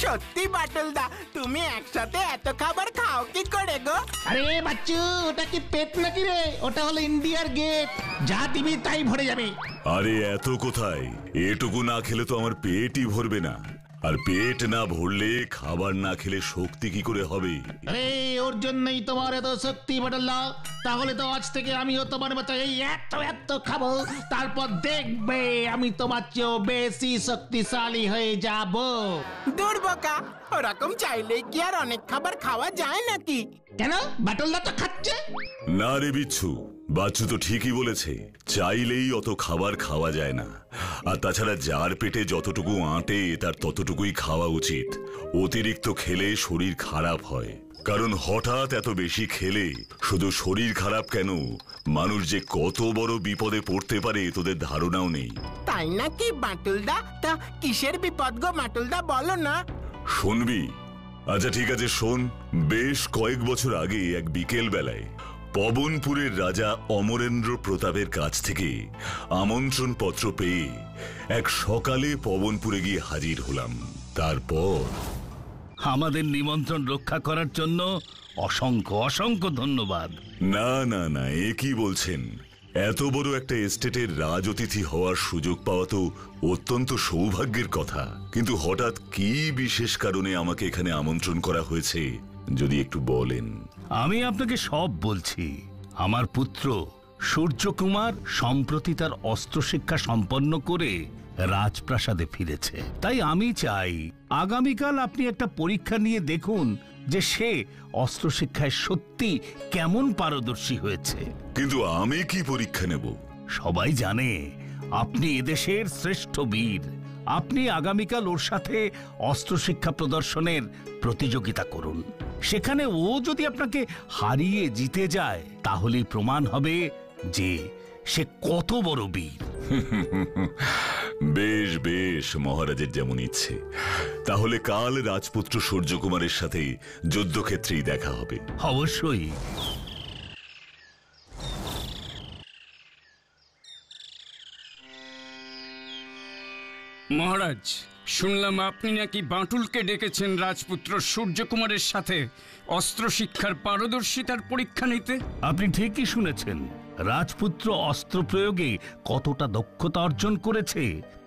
সত্যি বাটুলদা, তুমি একসাথে এত খাবার খাও কি করে গো? আরে বাচ্চু, ওটা কি পেট নাকি রে? ওটা হলো ইন্ডিয়ার গেট, যা দিবি তাই ভরে যাবে। আরে এত কোথায়, এটুকু না খেলে তো আমার পেটই ভরবে না। আর পেট না ভরলে খাবার না খেলে শক্তি কি করে হবে? আরে ওর জন্যই তোমার এত শক্তি বাটুলদা। তাহলে তো আজ থেকে আমিও তোমার মতো এই এত এত খাবো, তারপর দেখবে আমি তোমার চেয়েও বেশি শক্তিশালী হয়ে যাব। দূর বোকা, ওরকম চাইলেই কি আর অনেক খাবার খাওয়া যায় নাকি? কেন, বাটুলদা তো খাচ্ছে। না রে বিচ্ছু, বাচ্চু তো ঠিকই বলেছে, চাইলেই অত খাবার খাওয়া যায় না। আর তাছাড়া যার পেটে যতটুকু আঁটে তার ততটুকুই খাওয়া উচিত। অতিরিক্ত খেলে শরীর খারাপ হয়। কারণ হঠাৎ এত বেশি খেলে শুধু শরীর খারাপ কেন, মানুষ যে কত বড় বিপদে পড়তে পারে তোদের ধারণাও নেই। তাই নাকি বাটুলদা? তা কিসের বিপদ গো বাটুলদা, বলো না। শুনবি? আচ্ছা ঠিক আছে শোন। বেশ কয়েক বছর আগে এক বিকেল বেলায় পবনপুরের রাজা অমরেন্দ্র প্রতাপের কাছ থেকে আমন্ত্রণ পত্র পেয়ে এক সকালে পবনপুরে গিয়ে হাজির হলাম। তারপর আমাদের নিমন্ত্রণ রক্ষা করার জন্য অসংখ্য অসংখ্য ধন্যবাদ। না না না, এ কি বলছেন? এত বড় একটা এস্টেটের রাজ অতিথি হওয়ার সুযোগ পাওয়া তো অত্যন্ত সৌভাগ্যের কথা। কিন্তু হঠাৎ কি বিশেষ কারণে আমাকে এখানে আমন্ত্রণ করা হয়েছে যদি একটু বলেন। আমি আপনাকে সব বলছি। আমার পুত্র সূর্যকুমার সম্প্রতি তার অস্ত্র শিক্ষা সম্পন্ন করে রাজপ্রাসাদে ফিরেছে। তাই আমি চাই আগামীকাল আপনি একটা পরীক্ষা নিয়ে দেখুন যে সে অস্ত্র শিক্ষায় সত্যি কেমন পারদর্শী হয়েছে। কিন্তু আমি কি পরীক্ষা নেব? সবাই জানে আপনি এদেশের শ্রেষ্ঠ বীর। আপনি আগামীকাল ওর সাথে অস্ত্র শিক্ষা প্রদর্শনের প্রতিযোগিতা করুন। সেখানে ও যদি আপনাকে হারিয়ে জিতে যায় তাহলেই প্রমাণ হবে যে সে কত বড় বীর। বেশ বেশ, মহারাজের যেমন ইচ্ছে। তাহলে কাল রাজপুত্র সূর্যকুমারের সাথে যুদ্ধক্ষেত্রেই দেখা হবে। অবশ্যই। মহারাজ, শুনলাম আপনি নাকি বাঁটুলকে ডেকেছেন রাজপুত্র সূর্যকুমারের সাথে অস্ত্র শিক্ষার পারদর্শিতার পরীক্ষা নিতে। আপনি ঠিকই শুনেছেন। রাজপুত্র অস্ত্র প্রয়োগে কতটা দক্ষতা অর্জন করেছে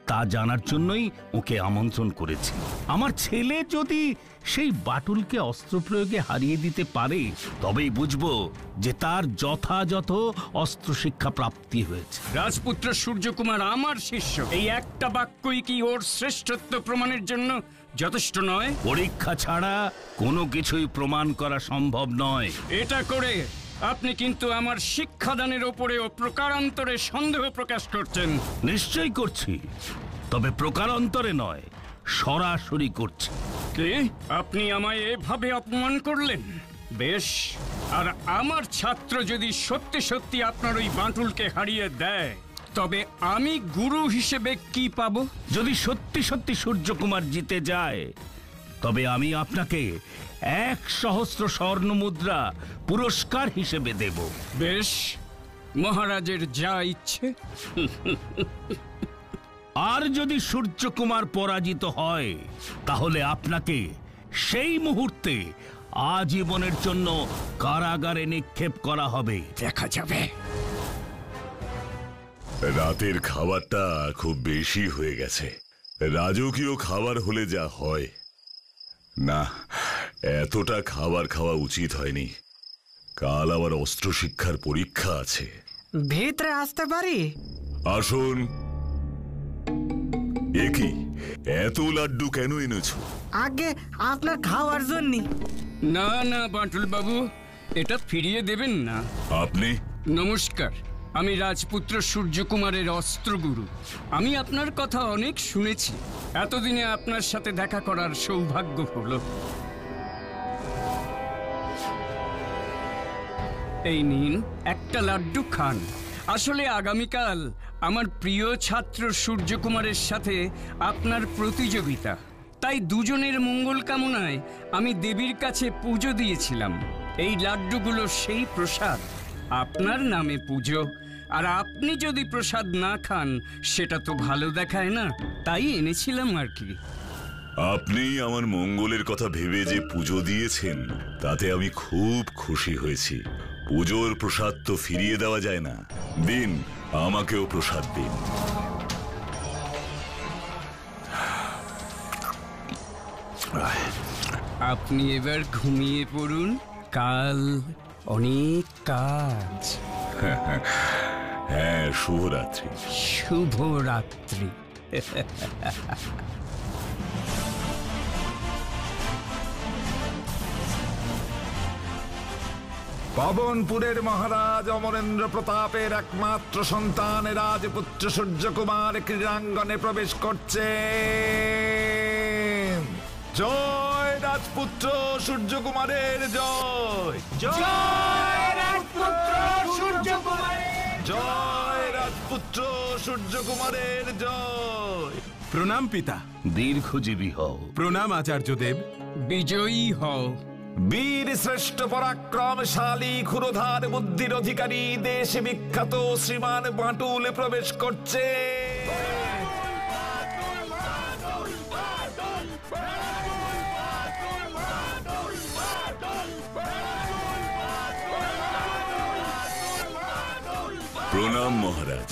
তা জানার জন্যই ওকে আমন্ত্রণ করেছি। আমার ছেলে যদি সেই বাটুলকে অস্ত্র প্রয়োগে হারিয়ে দিতে পারে তবেই বুঝবো যে তার যথাযথ অস্ত্র শিক্ষা প্রাপ্তি হয়েছে। রাজপুত্র সূর্যকুমার আমার শিষ্য, এই একটা বাক্যই কি ওর শ্রেষ্ঠত্ব প্রমাণের জন্য যথেষ্ট নয়? পরীক্ষা ছাড়া কোনো কিছুই প্রমাণ করা সম্ভব নয়। এটা করে আপনি কিন্তু আমার শিক্ষাদানের ওপরেও প্রকারান্তরে সন্দেহ প্রকাশ করছেন। নিশ্চয়ই করছি, তবে প্রকারান্তরে নয়, সরাসরি করছি। কি? আপনি আমায় এভাবে অপমান করলেন? বেশ, আর আমার ছাত্র যদি সত্যি সত্যি আপনার ওই বাঁটুলকে হারিয়ে দেয় তবে আমি গুরু হিসেবে কি পাবো? যদি সত্যি সত্যি সূর্যকুমার জিতে যায় তবে আমি আপনাকে 1,000 স্বর্ণ মুদ্রা পুরস্কার হিসেবে দেব। বেশ, মহারাজের যা ইচ্ছে। আর যদি সূর্যকুমার পরাজিত হয় তাহলে আপনাকে সেই মুহূর্তে আজীবনের জন্য কারাগারে নিক্ষেপ করা হবে। দেখা যাবে। রাতের খাবারটা খুব বেশি হয়ে গেছে। রাজকীয় খাবার হলে যা হয়, না, এতটা খাবার খাওয়া উচিত হয়নি। কাল আবার অস্ত্র শিক্ষার পরীক্ষা আছে। ভিতরে আসতে পারি? আসুন। এ কি, এত লাড্ডু কেন এনেছো? আগে আপনার খাওয়ার জন্য। না না বাঁটুল বাবু, এটা ফিরিয়ে দেবেন না। আপনি? নমস্কার, আমি রাজপুত্র সূর্যকুমারের অস্ত্রগুরু। আমি আপনার কথা অনেক শুনেছি। এতদিনে আপনার সাথে দেখা করার সৌভাগ্য হলো। এই নিন, একটা লাড্ডু খান। আসলে আগামীকাল আমার প্রিয় ছাত্র সূর্যকুমারের সাথে আপনার প্রতিযোগিতা, তাই দুজনের মঙ্গল কামনায় আমি দেবীর কাছে পুজো দিয়েছিলাম। এই লাড্ডুগুলো সেই প্রসাদ। আপনার নামে পুজো, আর আপনি যদি প্রসাদ না খান সেটা তো ভালো দেখায় না, তাই এনেছিলাম আর কি। আপনি আমার মঙ্গলের কথা ভেবে যে পুজো দিয়েছেন তাতে আমি খুব খুশি হয়েছি। পুজোর প্রসাদ তো ফিরিয়ে দেওয়া যায় না। দিন, আমাকেও প্রসাদ দিন। আপনি এবার ঘুমিয়ে পড়ুন, কাল অনেক কাজ। হ্যাঁ, শুভরাত্রি। শুভরাত্রি। পবনপুরের মহারাজ অমরেন্দ্র প্রতাপের একমাত্র সন্তান রাজপুত্র সূর্যকুমার ক্রীড়াঙ্গনে প্রবেশ করছে। জয় রাজপুত্র সূর্যকুমারের জয়। জয় রাজপুত্র সূর্যকুমারের জয়। রাজপুত্র সূর্যকুমারের জয়। প্রণাম পিতা। দীর্ঘজীবী হও। প্রণাম আচার্যদেব। বিজয়ী হও। বীর শ্রেষ্ঠ পরাক্রমশালী ক্ষুরধার বুদ্ধির অধিকারী দেশ বিখ্যাত শ্রীমান বাটুল প্রবেশ করছে। প্রণাম মহারাজ।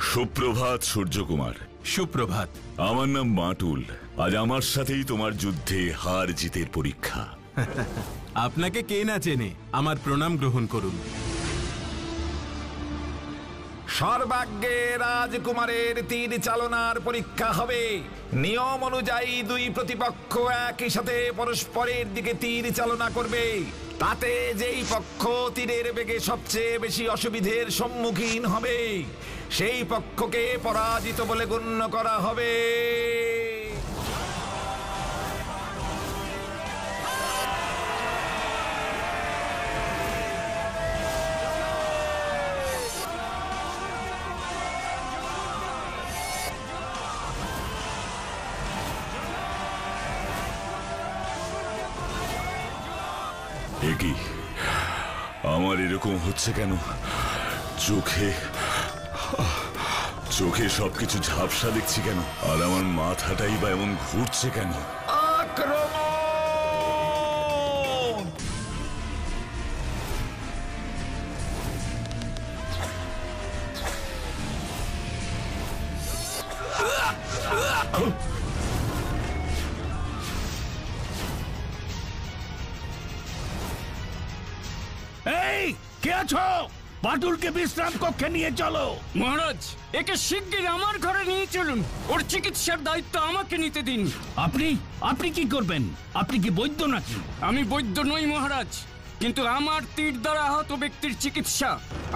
সুপ্রভাত সূর্যকুমার। সুপ্রভাত। আমার নাম বাটুল। আজ আমার সাথেই তোমার যুদ্ধে হার জিতের পরীক্ষা। আপনাকে কে না চেনে, আমার প্রণাম গ্রহণ করুন। সর্বাগ্যে রাজকুমারের তীর চালনার পরীক্ষা হবে। নিয়ম অনুযায়ী দুই প্রতিপক্ষ একই সাথে পরস্পরের দিকে তীর চালনা করবে। তাতে যেই পক্ষ তীরের বেগে সবচেয়ে বেশি অসুবিধের সম্মুখীন হবে সেই পক্ষকে পরাজিত বলে গণ্য করা হবে। একি আমার এরকম হচ্ছে কেন? চোখে চোখে সবকিছু ঝাপসা দেখছি কেন? আর আমার মাথাটাই বা এমন ঘুরছে কেন? আক্রমণ! এই, কে আছো? বাটুলকে বিশ্রাম কক্ষে নিয়ে চলো। মহারাজ, একে শিগগির আমার ঘরে নিয়ে চলুন। ওর চিকিৎসার দায়িত্ব আমাকে নিতে দিন। আপনি কি করবেন? আপনি কি বৈদ্য নাকি? আমি বৈদ্য নই মহারাজ, কিন্তু আমার তীর দ্বারা আহত ব্যক্তির চিকিৎসা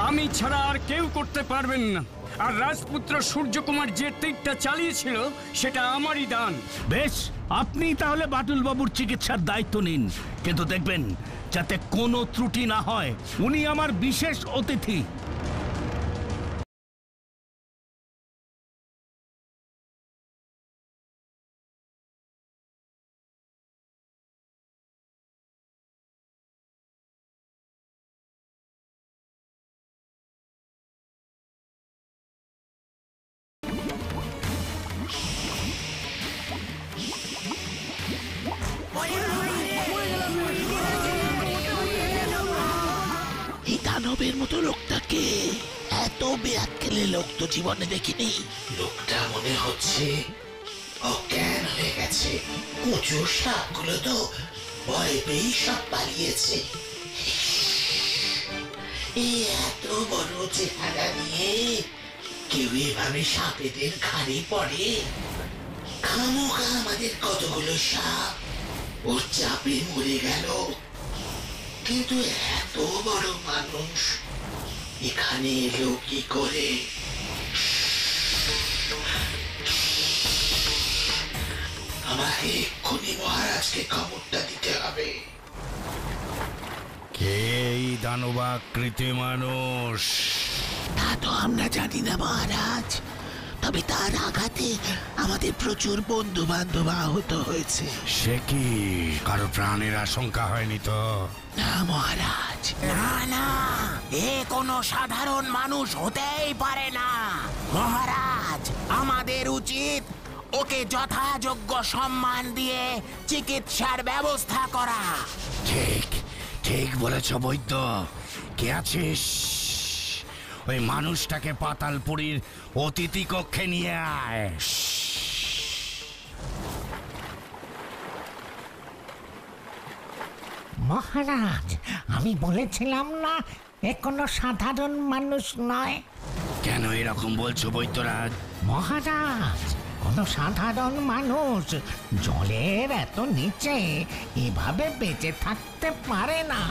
আমি ছাড়া আর কেউ করতে পারবেন না। আর রাজপুত্র সূর্যকুমার যে তীরটা চালিয়েছিল সেটা আমারই দান। বেশ, আপনি তাহলে বাটুল বাবুর চিকিৎসার দায়িত্ব নিন, কিন্তু দেখবেন যাতে কোনো ত্রুটি না হয়। উনি আমার বিশেষ অতিথি। এই দানবের মতো লোকটাকে, এত বেয়াক্কেলে লোক তো জীবনে দেখিনি। লোকটা মনে হচ্ছে অজ্ঞান হয়ে গেছে। উঁচু সাপগুলো তো ভয় পেয়েই সব পালিয়েছে। এই এত বড় চেহারা নিয়ে কেউ এভাবে সাপেদের ঘাড়ে পড়ে? খামোখা আমাদের কতগুলো সাপ ওর চাপে মরে গেল, কিন্তু এত বড় মানুষ এখানে এলো কি করে? আমাকে এক্ষুনি মহারাজকে খবরটা দিতে হবে। কে এই দানবাকৃতি মানুষ? তা তো আমরা জানি না মহারাজ, তবে তার আঘাতে আমাদের প্রচুর বন্ধু বান্ধব আহত হয়েছে। সে কি কারো প্রাণের আশঙ্কা হয়নি তো? না মহারাজ, না না, এ কোনো সাধারণ মানুষ হতেই পারে না। মহারাজ, আমাদের উচিত ওকে যথাযোগ্য সম্মান দিয়ে চিকিৎসার ব্যবস্থা করা। ঠিক ঠিক বলেছ বৈদ্য। কে আছিস? ওই মানুষটাকে পাতালপুরীর অতিথি কক্ষে নিয়ে আয়। মহারাজ, আমি বলেছিলাম না এ কোনো সাধারণ মানুষ নয়। কেন এরকম বলছো বৈদ্যরাজ? মহারাজ, কোনো সাধারণ মানুষ জলের এত নিচে এভাবে বেঁচে থাকতে পারে না।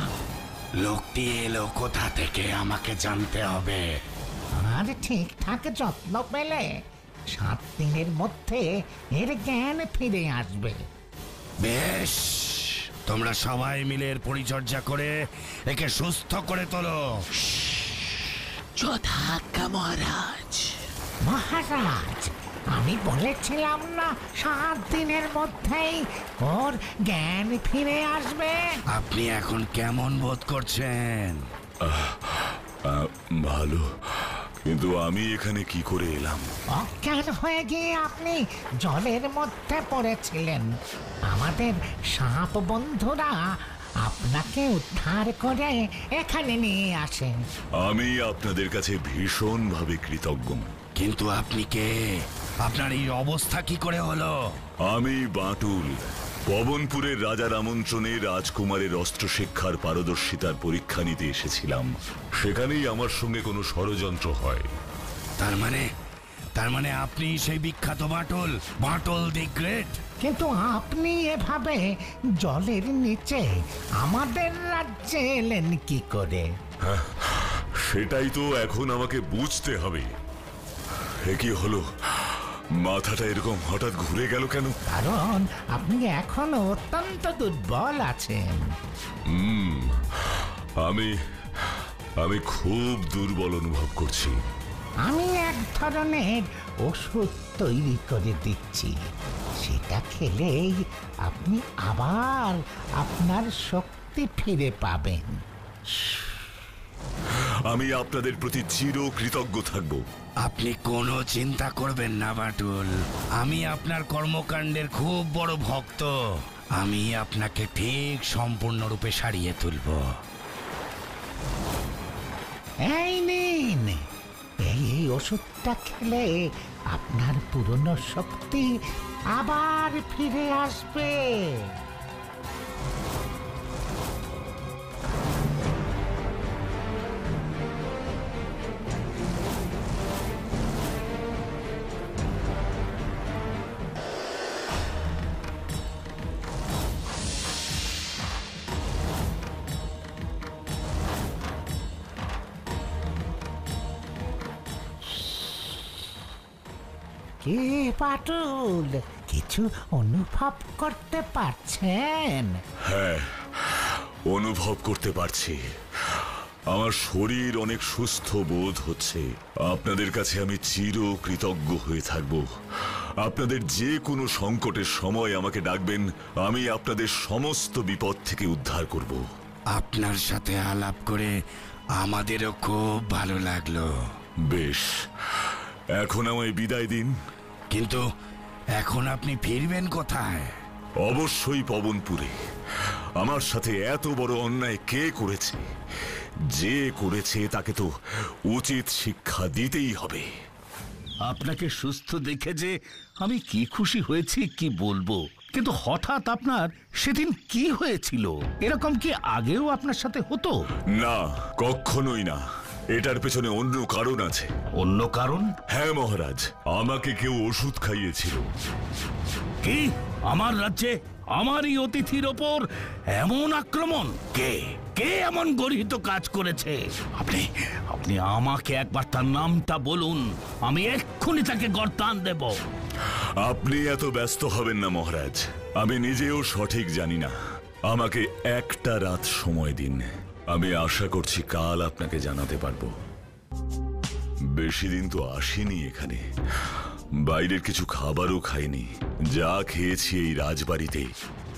লোকটি এলো কোথা থেকে আমাকে জানতে হবে। আর ঠিকঠাক যত্ন পেলে 7 দিনের মধ্যে এর জ্ঞান ফিরে আসবে। বেশ, তোমরা সবাই মিলে এর পরিচর্যা করে একে সুস্থ করে তোলো। যথাজ্ঞা মহারাজ। মহারাজ, আমি বলেছিলাম না 7 দিনের মধ্যেই ওর জ্ঞান ফিরে আসবে। আপনি এখন কেমন বোধ করছেন? ভালো, কিন্তু আমি এখানে কি করে এলাম? অজ্ঞান হয়ে গিয়ে আপনি জলের মধ্যে পড়েছিলেন। আমাদের সাপ বন্ধুরা আপনাকে উদ্ধার করে এখানে নিয়ে আসেন। আমি আপনাদের কাছে ভীষণভাবে কৃতজ্ঞ। কিন্তু আপনি কে? আপনার এই অবস্থা কি করে হলো? আমি বাঁটুল, পবনপুরের রাজার আমন্ত্রণে রাজকুমারের অস্ত্র শিক্ষার পারদর্শিতার পরীক্ষা নিতে এসেছিলাম। সেখানেই আমার সঙ্গে কোনো ষড়যন্ত্র হয়। তার মানে আপনি সেই বিখ্যাত বাঁটুল, বাঁটুল দি গ্রেট। কিন্তু আপনি এভাবে জলের নিচে আমাদের রাজ্যে এলেন কি করে? সেটাই তো এখন আমাকে বুঝতে হবে। এ কি হলো? মাথাটা এরকম হঠাৎ ঘুরে গেল কেন? কারণ আপনি এখনো অত্যন্ত দুর্বল আছেন। আমি খুব দুর্বল অনুভব করছি। আমি এক ধরনের ওষুধ তৈরি করে দিচ্ছি, সেটা খেলেই আপনি আবার আপনার শক্তি ফিরে পাবেন। আমি আপনাদের প্রতি চির কৃতজ্ঞ থাকব। আপনি কোনো চিন্তা করবেন না বাঁটুল, আমি আপনার কর্মকাণ্ডের খুব বড় ভক্ত। আমি আপনাকে ঠিক সম্পূর্ণরূপে সারিয়ে তুলব। এই নিন, এই ওষুধটা খেলে আপনার পুরনো শক্তি আবার ফিরে আসবে। কি বাঁটুল, কিছু অনুভব করতে পারছেন? হ্যাঁ, অনুভব করতে পারছি। আমার শরীর অনেক সুস্থ বোধ হচ্ছে। আপনাদের কাছে আমি চির কৃতজ্ঞ হয়ে থাকব। আপনাদের যে কোনো সংকটের সময় আমাকে ডাকবেন, আমি আপনাদের সমস্ত বিপদ থেকে উদ্ধার করব। আপনার সাথে আলাপ করে আমাদেরও খুব ভালো লাগলো। বেশ, এখন আমায় বিদায় দিন। কিন্তু এখন আপনি ফিরবেন কোথায়? অবশ্যই পবনপুরে। আমার সাথে এত বড় অন্যায় কে করেছে? যে করেছে তাকে তো উচিত শিক্ষা দিতেই হবে। আপনাকে সুস্থ দেখে যে আমি কি খুশি হয়েছি কি বলবো। কিন্তু হঠাৎ আপনার সেদিন কি হয়েছিল? এরকম কি আগেও আপনার সাথে হতো? না, কখনোই না। এটার পেছনে অন্য কারণ আছে। অন্য কারণ? হ্যাঁ মহারাজ, আমাকে কেউ ওষুধ খাইয়েছিল। কি? আমার রাজ্যে আমারই অতিথির ওপর এমন আক্রমণ? কে কে এমন গর্হিত কাজ করেছে? আপনি আমাকে একবার তার নামটা বলুন, আমি এক্ষুনি তাকে গর্তান দেব। আপনি এত ব্যস্ত হবেন না মহারাজ, আমি নিজেও সঠিক জানি না। আমাকে একটা রাত সময় দিন, আমি আশা করছি কাল আপনাকে জানাতে পারবো। বেশি দিন তো আসিনি এখানে, বাইরের কিছু খাবারও খাইনি। যা খেয়েছি এই রাজবাড়িতে,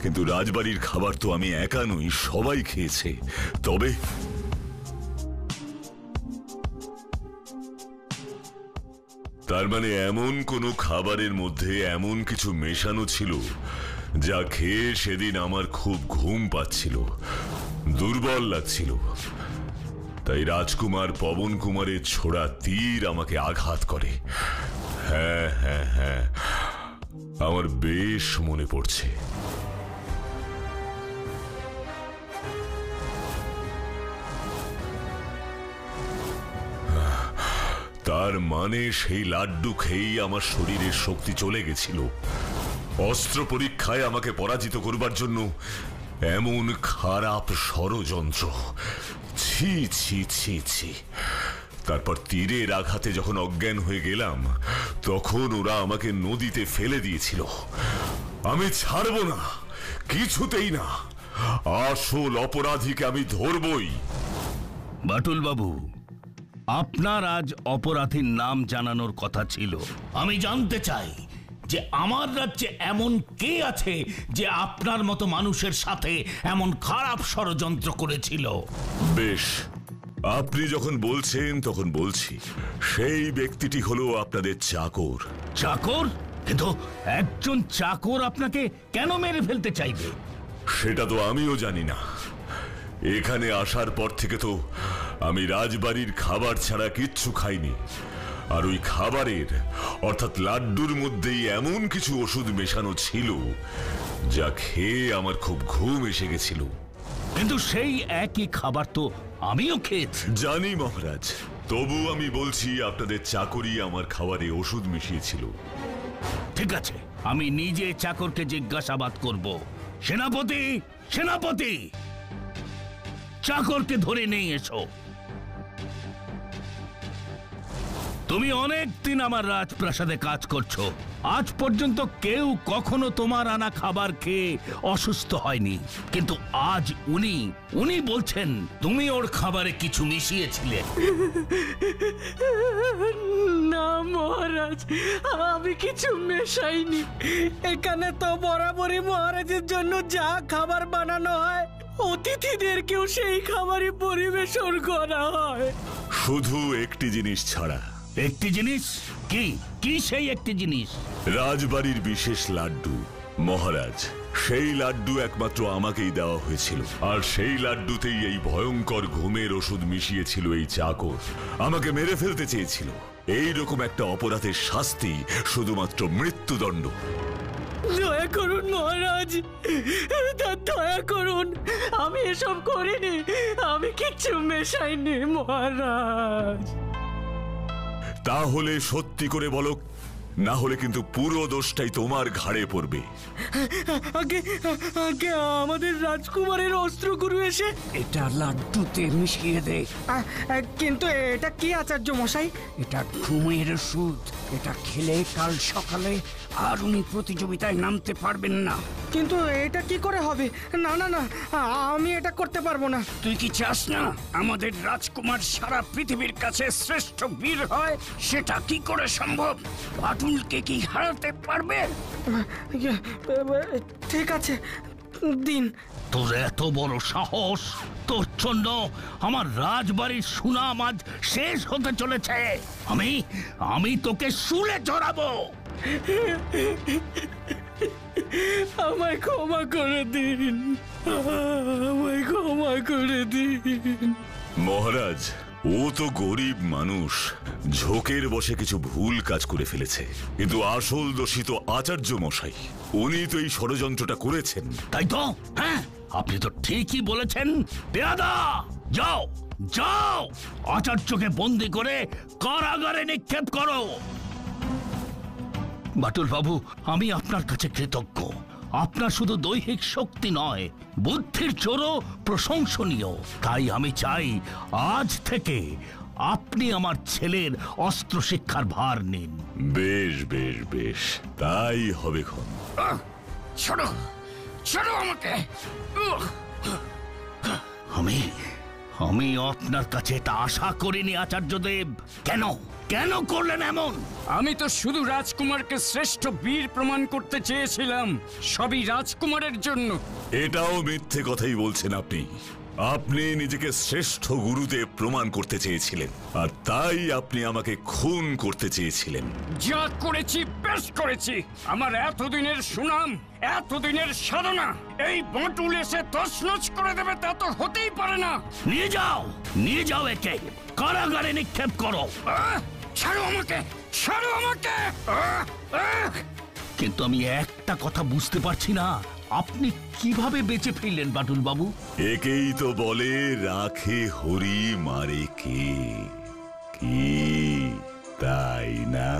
কিন্তু রাজবাড়ির খাবার তো আমি একা নই, সবাই খেয়েছে। তবে তার মানে এমন কোনো খাবারের মধ্যে এমন কিছু মেশানো ছিল যা খেয়ে সেদিন আমার খুব ঘুম পাচ্ছিল, দুর্বল লাগছিল। তাই রাজকুমার পবন কুমারের ছোড়া তীর আমাকে আঘাত করে। হ্যাঁ হ্যাঁ হ্যাঁ, আমার বেশ মনে পড়ছে। তার মানে সেই লাড্ডু খেয়েই আমার শরীরের শক্তি চলে গেছিল। অস্ত্র পরীক্ষায় আমাকে পরাজিত করবার জন্য এমন খারাপ ষড়যন্ত্র! ছি ছি ছি ছি। তারপর তীরের আঘাতে যখন অজ্ঞান হয়ে গেলাম, তখন ওরা আমাকে নদীতে ফেলে দিয়েছিল। আমি ছাড়ব না, কিছুতেই না। আসল অপরাধীকে আমি ধরবই। বাটুল বাবু, আপনার আজ অপরাধীর নাম জানানোর কথা ছিল। আমি জানতে চাই যে আমার রাজ্যে এমন কে আছে যে আপনার মতো মানুষের সাথে এমন খারাপ ষড়যন্ত্র করেছিল। বেশ, আপনি যখন বলছেন তখন বলছি। সেই ব্যক্তিটি হলো আপনাদের চাকর। চাকর? কিন্তু একজন চাকর আপনাকে কেন মেরে ফেলতে চাইবে? সেটা তো আমিও জানি না। এখানে আসার পর থেকে তো আমি রাজবাড়ির খাবার ছাড়া কিচ্ছু খাইনি। আর ওই খাবারের অর্থাৎ লাড্ডুর মধ্যেই এমন কিছু ওষুধ মেশানো ছিল যা খেয়ে আমার খুব ঘুম এসে গেছিল। কিন্তু সেই একই খাবার তো আমিও খেয়েছি। জানি মহারাজ, তবু আমি বলছি আপনাদের চাকরই আমার খাবারে ওষুধ মিশিয়েছিল। ঠিক আছে, আমি নিজে চাকরকে জিজ্ঞাসাবাদ করব। সেনাপতি, সেনাপতি, চাকরকে ধরে নিয়ে এসো। তুমি অনেক দিন আমার রাজপ্রাসাদে কাজ করছো, আজ পর্যন্ত কেউ কখনো তোমার আনা খাবার খেয়ে অসুস্থ হয়নি। কিন্তু আজ উনি বলছেন তুমি ওর খাবারে কিছু মিশিয়েছিলে। না মহারাজ, আমি কিছু মেশাইনি। এখানে তো বরাবরই মহারাজের জন্য যা খাবার বানানো হয়, অতিথিদেরকেও সেই খাবারই পরিবেশন করা হয়। শুধু একটি জিনিস ছাড়া। একটি জিনিস? কি কি সেই একটি জিনিস? রাজবাড়ির বিশেষ লাড্ডু মহারাজ। সেই লাড্ডু একমাত্র আমাকেই দেওয়া হয়েছিল। আর সেই লাড্ডুতেই এই ভয়ঙ্কর ঘুমের ওষুধ মিশিয়েছিল এই চাকর। আমাকে মেরে ফেলতে চেয়েছিল। এইরকম একটা অপরাধের শাস্তি শুধুমাত্র মৃত্যুদণ্ড। দয়া করুন মহারাজ, দয়া করুন। আমি এসব করিনি, আমি কিচ্ছু মেশাইনি মহারাজ। তাহলে সত্যি করে বলো, না হলে কিন্তু পুরো দোষটাই তোমার ঘাড়ে পড়বে। আগে আগে আমাদের রাজকুমারের অস্ত্রগুরু এসে এটা লাড্ডুতে মিশিয়ে দে। কিন্তু এটা কি আচার্য মশাই? এটা ঘুমের ওষুধ। এটা খেলে কাল সকালে আর উনি প্রতিযোগিতায় নামতে পারবেন না। কিন্তু এটা কি করে হবে? না না না, আমি এটা করতে পারবো না। তুই কি চাস না আমাদের রাজকুমার সারা পৃথিবীর কাছে শ্রেষ্ঠ বীর হয়? সেটা কি করে সম্ভব? বাটুলকে কি হারাতে পারবে? ঠিক আছে, দিন। তোর এত বড় সাহস! তোর জন্য আমার রাজবাড়ির সুনাম আজ শেষ হতে চলেছে। আমি তোকে শুলে চড়াবো। আমায় ক্ষমা করে দিন, আমায় ক্ষমা করে দিন। মহারাজ, ও তো গরিব মানুষ, ঝোঁকের বশে কিছু ভুল কাজ করে ফেলেছে। কিন্তু আসল দোষী তো আচার্য মশাই। উনি তো এই ষড়যন্ত্রটা করেছেন। তাই তো? হ্যাঁ, আপনি তো ঠিকই বলেছেন। পেয়াদা, যাও যাও, আচার্যকে বন্দি করে কারাগারে নিক্ষেপ করো। বাটুল বাবু, আমি আপনার কাছে কৃতজ্ঞ। আপনার শুধু দৈহিক শক্তি নয়, বুদ্ধির জোরও প্রশংসনীয়। তাই আমি চাই আজ থেকে আপনি আমার ছেলের অস্ত্র শিক্ষার ভার নিন। বেশ বেশ বেশ, তাই হবে। ছাড়ো, ছাড়ো আমাকে। আমি আপনার কাছে এটা আশা করিনি আচার্যদেব। কেন কেন করলেন এমন? আমি তো শুধু রাজকুমারকে শ্রেষ্ঠ বীর প্রমাণ করতে চেয়েছিলাম। সবই রাজকুমারের জন্য। এটাও মিথ্যে কথাই বলছেন আপনি। আপনি নিজেকে শ্রেষ্ঠ গুরুদেব প্রমাণ করতে চেয়েছিলেন, আর তাই আপনি আমাকে খুন করতে চেয়েছিলেন। যা করেছি বেশ করেছি। আমার এতদিনের সুনাম, এতদিনের সাধনা এই বাঁটুল এসে তছনছ করে দেবে তা তো হতেই পারে না। নিয়ে যাও একে কারাগারে নিক্ষেপ করো। ছাড়ো আমাকে, ছাড়ো আমাকে। কিন্তু আমি একটা কথা বুঝতে পারছি না, আপনি কিভাবে বেঁচে ফিরলেন বাটুল বাবু? একেই তো বলে রাখে হরি মারে কে, কি তাই না?